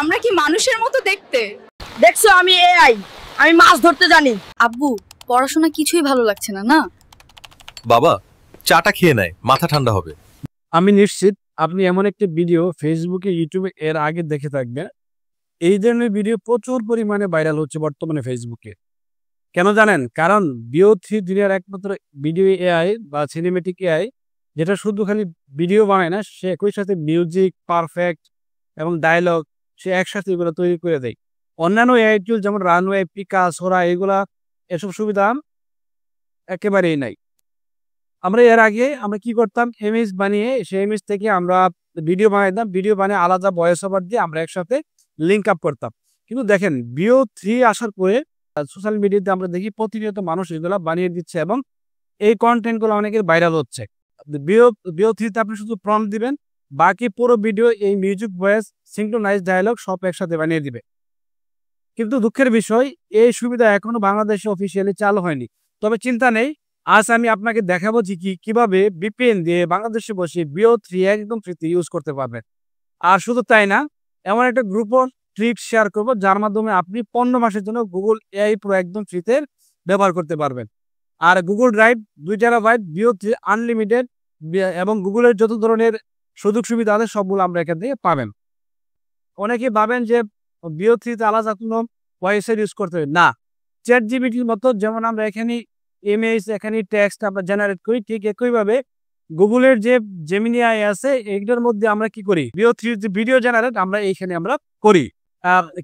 আমরা কি মানুষের মতো দেখতে? দেখছো আমি এআই, আমি মাছ ধরতে জানি। আব্বু, পড়াশোনা কিছুই ভালো লাগছে না না। বাবা, চাটা খেয়ে নেয়, মাথা ঠান্ডা হবে। আমি নিশ্চিত আপনি এমন একটি ভিডিও ফেসবুকে ইউটিউবে এর আগে দেখে থাকবেন। এই ধরনের ভিডিও প্রচুর পরিমাণে ভাইরাল হচ্ছে বর্তমানে ফেসবুকে। কেন জানেন? কারণ BO3 দুনিয়ার একমাত্র ভিডিও এআই বা সিনেমেটিক এআই যেটা শুধু খালি ভিডিও বানায় না, সে একই সাথে মিউজিক পারফেক্ট এবং ডায়লগ সে একসাথে এগুলো তৈরি করে দেয়। অন্যান্য এআই টুল যেমন রানওয়ে, পিকা, সোরা এগুলা এসব সুবিধা একেবারেই নাই। আমরা এর আগে আমরা কি করতাম, ইমেজ বানিয়ে সেই ইমেজ থেকে আমরা ভিডিও বানাইতাম, ভিডিও বানিয়ে আলাদা ভয়েস ওভার দিয়ে আমরা একসাথে লিঙ্ক আপ করতাম। কিন্তু দেখেন BO3 আসার পরে সোশ্যাল মিডিয়াতে আমরা দেখি প্রতিনিয়ত মানুষ এগুলো বানিয়ে দিচ্ছে এবং এই কন্টেন্টগুলো অনেকের ভাইরাল হচ্ছে। BO3 তে আপনি শুধু প্রম্পট দিবেন, বাকি পুরো ভিডিও এই মিউজিক, ভয়েস, সিঙ্ক্রোনাইজ ডায়ালগ সব একসাথে বানিয়ে দিবে। কিন্তু দুঃখের বিষয়, এই সুবিধা এখনো বাংলাদেশে অফিসিয়ালি চালু হয়নি। তবে চিন্তা নেই, আজ আমি আপনাকে দেখাবো যে কিভাবে VPN দিয়ে বাংলাদেশে বসে BO3 একদম ফ্রিতে ইউজ করতে পারবেন। আর শুধু তাই না, এমন একটা গ্রুপ ট্রিক শেয়ার করবো যার মাধ্যমে আপনি 15 মাসের জন্য গুগল AI প্রো একদম ফ্রিতে ব্যবহার করতে পারবেন। আর Google drive 2 terabyte BO3 unlimited এবং গুগলের যত ধরনের সুযোগ সুবিধা আছে সবগুলো আমরা এখান থেকে পাবেন। অনেকেই ভাবেন যে BO3 তে আলাদা কোনো ভয়েসের ইউজ করতে হবে না। ChatGPT-র মতো যেমন আমরা এখানে ইমেজ, এখানে টেক্সট আমরা জেনারেট করি, ঠিক একইভাবে গুগলের যে জেমিনি AI আছে এইটার মধ্যে আমরা কি করি, BO3 যে ভিডিও জেনারেট আমরা এইখানে আমরা করি।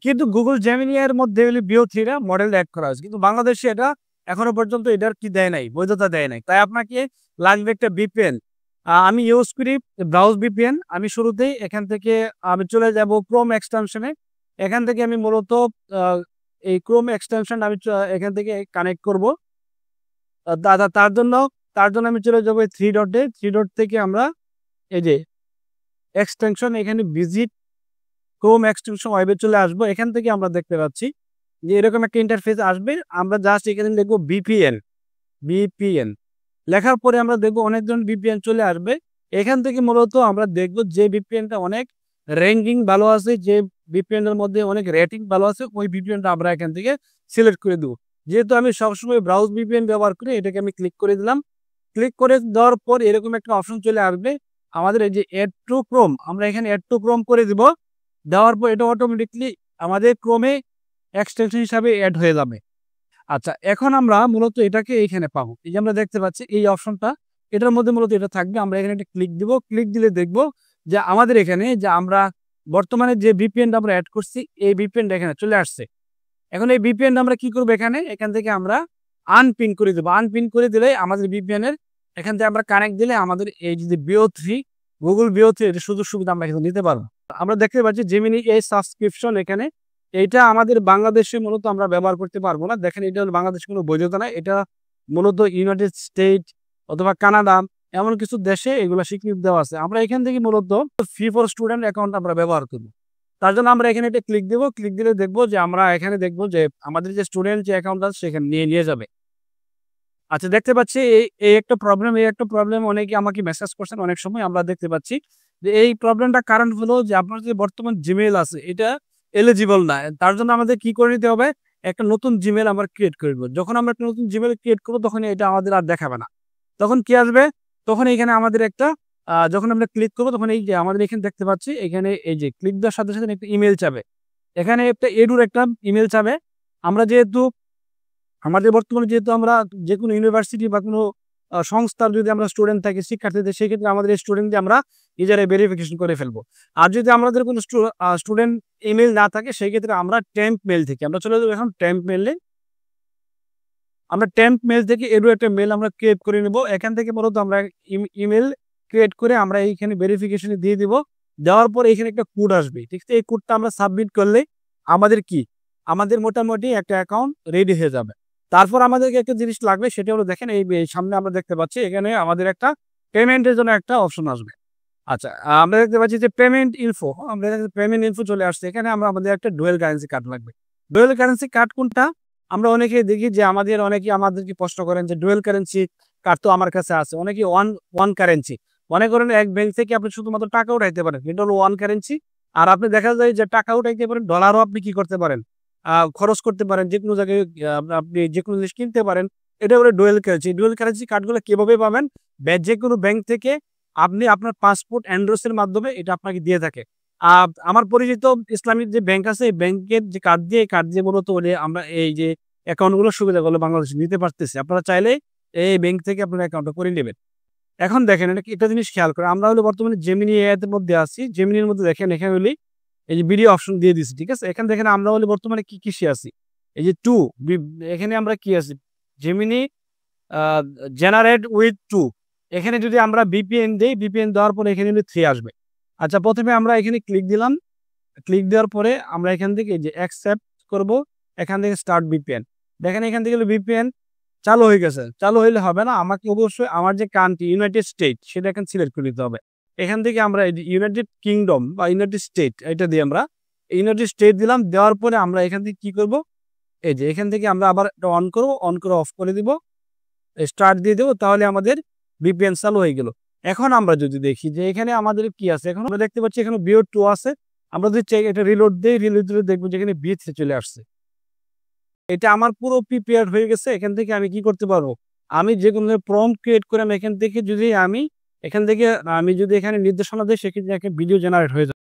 কিন্তু গুগল জেমিনি এর মধ্যে BO3 মডেল অ্যাড করা হয়েছে, কিন্তু বাংলাদেশে এটা এখনো পর্যন্ত এটার কি দেয় নাই, বৈধতা দেয় নাই। তাই আপনাকে লাগবে একটা VPN। আমি ইউজ করি ব্রাউজ VPN। আমি শুরুতেই এখান থেকে আমি চলে যাব ক্রোম এক্সটেনশনে। এখান থেকে আমি মূলত এই ক্রোম এক্সটেনশন আমি এখান থেকে কানেক্ট করব। তার জন্য আমি চলে যাবো 3 ডটে। 3 ডট থেকে আমরা এই যে এক্সটেনশন, এখানে ভিজিট ক্রোম এক্সটেনশন ওয়েবে চলে আসবো। এখান থেকে আমরা দেখতে পাচ্ছি যে এরকম একটা ইন্টারফেস আসবে। আমরা জাস্ট এখানে লিখবো VPN লেখার পরে আমরা দেখবো অনেকজন VPN চলে আসবে। এখান থেকে মূলত আমরা দেখবো যে VPNটা অনেক র্যাঙ্কিং ভালো আছে, যে VPN এর মধ্যে অনেক রেটিং ভালো আছে, ওই VPNটা আমরা এখান থেকে সিলেক্ট করে দেবো। যেহেতু আমি সবসময় ব্রাউজ VPN ব্যবহার করি, এটাকে আমি ক্লিক করে দিলাম। ক্লিক করে দেওয়ার পর এরকম একটা অপশন চলে আসবে আমাদের এই যে অ্যাড টু ক্রোম, আমরা এখানে অ্যাড টু ক্রোম করে দিব। দেওয়ার পর এটা অটোমেটিকলি আমাদের ক্রোমে এক্সটেনশন হিসাবে অ্যাড হয়ে যাবে। আচ্ছা, এখন আমরা মূলত এটাকে এইখানে পাবো। এই যে আমরা দেখতে পাচ্ছি এই অপশনটা, এটার মধ্যে মূলত এটা থাকবে। আমরা এখানে একটা ক্লিক দিব। ক্লিক দিলে দেখবো যে আমাদের এখানে যে আমরা বর্তমানে যে VPNটা আমরা অ্যাড করছি এই VPNটা এখানে চলে আসছে। এখন এই VPNটা আমরা কি করবো, এখান থেকে আমরা আনপিন করে দেবো। আনপিন করে দিলে আমাদের VPN এর এখান থেকে আমরা কানেক্ট দিলে আমাদের এই যে BO3 গুগল BO3 এর সুযোগ সুবিধা আমরা এখানে নিতে পারবো। আমরা দেখতে পাচ্ছি জেমিনি AI সাবস্ক্রিপশন, এখানে এইটা আমাদের বাংলাদেশে মূলত আমরা ব্যবহার করতে পারবো না। দেখেন এটা বাংলাদেশে কোনো বৈধতা নাই। এটা মূলত ইউনাইটেড স্টেট অথবা কানাডা এমন কিছু দেশে এগুলো স্বীকৃতি দেওয়া আছে। আমরা এখান থেকে মূলত ফ্রি ফর স্টুডেন্ট অ্যাকাউন্ট আমরা ব্যবহার করবো। তার জন্য আমরা এখানে একটা ক্লিক দেবো। ক্লিক দিলে দেখবো যে আমরা এখানে দেখবো যে আমাদের যে স্টুডেন্ট যে অ্যাকাউন্ট আছে সেখানে নিয়ে যাবে। আচ্ছা, দেখতে পাচ্ছি এই একটা প্রবলেম অনেকে আমাকে মেসেজ করছেন। অনেক সময় আমরা দেখতে পাচ্ছি যে এই প্রবলেমটা কারণ হলো যে আপনার যে বর্তমান জিমেইল আছে এটা এলিজিবল না। তার জন্য আমাদের কি করে নিতে হবে, একটা নতুন জিমেইল আমরা ক্রিয়েট করবো। যখন আমরা একটা নতুন জিমেইল ক্রিয়েট করবো তখন এটা আমাদের আর দেখাবে না। তখন কি আসবে, তখন এখানে আমাদের একটা যখন আমরা ক্লিক করবো তখন এই যে আমাদের এখানে দেখতে পাচ্ছি এখানে এই যে ক্লিক দেওয়ার সাথে সাথে একটা ইমেল চাবে, এখানে একটা এডুর একটা ইমেল চাবে। আমরা যেহেতু আমাদের বর্তমানে যেহেতু আমরা যে কোনো ইউনিভার্সিটি বা কোনো সংস্থার যদি আমরা স্টুডেন্ট থাকি, শিক্ষার্থীদের, সেক্ষেত্রে আমাদের এই স্টুডেন্ট দিয়ে আমরা নিজেরাই ভেরিফিকেশন করে ফেলবো। আর যদি আমাদের কোনো স্টুডেন্ট ইমেল না থাকে সেক্ষেত্রে আমরা টেম্প মেল থেকে আমরা চলে যাবো। এখন টেম্প মেলে আমরা টেম্প মেল থেকে এডু একটা মেল আমরা ক্রিয়েট করে নেব। এখান থেকে মূলত আমরা ইমেল ক্রিয়েট করে আমরা এইখানে ভেরিফিকেশনে দিয়ে দিব। দেওয়ার পর এখানে একটা কোড আসবে, ঠিক আছে? এই কোডটা আমরা সাবমিট করলে আমাদের মোটামুটি একটা অ্যাকাউন্ট রেডি হয়ে যাবে। তারপর আমাদেরকে একটা জিনিস লাগবে, সেটা হলো দেখেন এই সামনে আমরা দেখতে পাচ্ছি এখানে আমাদের একটা পেমেন্টের জন্য একটা অপশন আসবে। আচ্ছা, আমরা দেখতে পাচ্ছি যে পেমেন্ট ইনফো চলে আসছে। এখানে আমাদের একটা ডুয়েল কারেন্সি কার্ড লাগবে। ডুয়েল কারেন্সি কার্ড কোনটা, আমরা অনেকেই দেখি যে আমাদেরকে প্রশ্ন করেন যে ডুয়েল কারেন্সি কার্ড তো আমার কাছে আছে। অনেকে ওয়ান কারেন্সি মনে করেন, এক ব্যাংক থেকে আপনি শুধুমাত্র টাকা উঠাইতে পারেন, এটা হলো ওয়ান কারেন্সি। আর আপনি দেখা যায় যে টাকা উঠাইতে পারেন, ডলারও আপনি কি করতে পারেন, খরচ করতে পারেন, যে কোনো জায়গায় আপনি যে কোনো জিনিস কিনতে পারেন। এটা বলে ডুয়েল কারেন্সি। ডুয়েল কারেন্সি কার্ডগুলো কিভাবে পাবেন? যে কোনো ব্যাংক থেকে আপনি আপনার পাসপোর্ট এন্ডোর্সের মাধ্যমে এটা আপনাকে দিয়ে থাকে। আমার পরিচিত ইসলামিক যে ব্যাংক আছে, এই ব্যাংকের যে কার্ড দিয়ে মূলত আমরা এই যে অ্যাকাউন্টগুলো সুবিধাগুলো বাংলাদেশে নিতে পারতেছি। আপনারা চাইলে এই ব্যাংক থেকে আপনার অ্যাকাউন্টটা করে নেবেন। এখন দেখেন একটা জিনিস খেয়াল করে, আমরা হলো বর্তমানে জেমিনি এআই এর মধ্যে আছি। জেমিনির মধ্যে দেখেন এখানে হলে এই যে ভিডিও অপশন দিয়ে দিচ্ছি, ঠিক আছে? এখানে দেখেন আমরা হলে বর্তমানে কি কিসে আছি, এই যে টু, এখানে আমরা কি আছি, জেমিনি জেনারেট উইথ টু। এখানে যদি আমরা ভিপিএন দিই, ভিপিএন দেওয়ার পরে এখানে 3 আসবে। আচ্ছা, প্রথমে আমরা এখানে ক্লিক দিলাম। ক্লিক দেওয়ার পরে আমরা এখান থেকে এই যে অ্যাকসেপ্ট করব, এখান থেকে স্টার্ট ভিপিএন। দেখেন এখান থেকে ভিপিএন চালু হয়ে গেছে। চালু হইলে হবে না, আমাকে অবশ্যই আমার যে কান্ট্রি ইউনাইটেড স্টেট সেটা এখানে সিলেক্ট করে দিতে হবে। এখান থেকে আমরা ইউনাইটেড কিংডম বা ইউনাইটেড স্টেট এটা দিয়ে আমরা ইউনাইটেড স্টেট দিলাম। দেওয়ার পরে আমরা এখান থেকে কি করব, এই যে এখান থেকে আমরা আবার অন করব, অন করে অফ করে দিব, স্টার্ট দিয়ে দেবো। তাহলে আমাদের ভিপিএন চালু হয়ে গেল। এখন আমরা যদি দেখি যে এখানে আমাদের কি আছে, এখন আমরা দেখতে পাচ্ছি এখানে বিও 2 আছে। আমরা যদি চাই এটা রিলোড দিই, রিলোড দিলে দেখবো যে এখানে বিএ3 চলে আসছে। এটা আমার পুরো প্রিপেয়ার হয়ে গেছে। এখান থেকে আমি কি করতে পারবো, আমি যে কোনো প্রম্পট ক্রিয়েট করে আমি এখান থেকে যদি আমি যদি এখানে নির্দেশনা দিই, সেক্ষেত্রে একটা ভিডিও জেনারেট হয়ে যাবে।